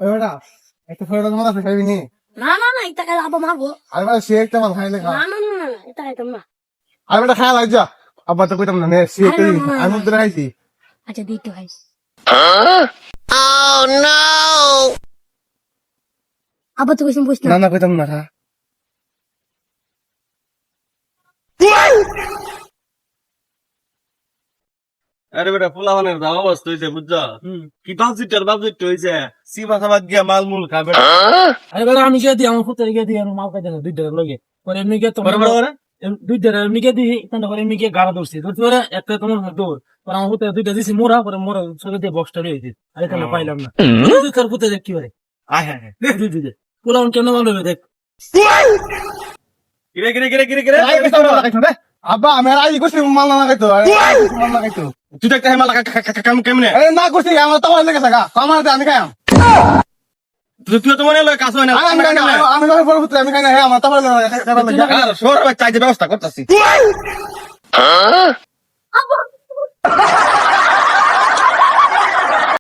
ওই বেটা একটা ফেরত মাল আছে খাইবি নি? না না না এটা খাই আব্বা মারবো। আরে বেটা সে একটা মাল খাইলে খা। না না না না এটা খাইতাম না। আরে বেটা খায় লাগ যা। আব্বা তো কইতাম না নে সে আরে না, না, না, আমি না। তো খাইছি। আচ্ছা দিতে ভাই। আব্বা তো কিছু বুঝ না না। না কইতাম না খা। আরে বেটা পোলাপানের দাম অবস্থা হয়েছে বুঝছো কি বাবজিটার হয়েছে সিমা সাবাদ গিয়া মাল মূল খাবে আরে বেটা আমি গিয়ে দিই আমার ফুটের গিয়ে দিই আমার মাল খাইতে না 2 টাকার লগে পরে এমনি গিয়ে তোমার 2 টাকার এমনি গিয়ে দিই তাহলে পরে এমনি গিয়ে গাড়া ধরছি ধরছি পরে একটা তোমার দৌড় পরে আমার ফুটে 2টা দিছি মোরা পরে মোরা চলে দিয়ে বক্সটা রয়েছে আরে তাহলে পাইলাম না তুই তোর ফুটে দেখ কি করে আয় হ্যাঁ দেখ পোলাউন কেন ভালো হবে দেখ কিরে কিরে কিরে কিরে কিরে আই কইতাম না খাইতো রে। আব্বা আমি আর আই কইছি মাল না খাইতো। মাল না খাইতো। তুই তো একটা হেমাল কেমনে আরে না কইছি আমার তো মাল লেগে থাকা। আমার আমি খাইম। তুই তো মনে হলো কাজ হয় না আমি খাই না আমি যখন বড় পুত্র আমি খাই না হে আমার তো মাল লাগে। শহর চাইতে ব্যবস্থা করতেছি আব্বা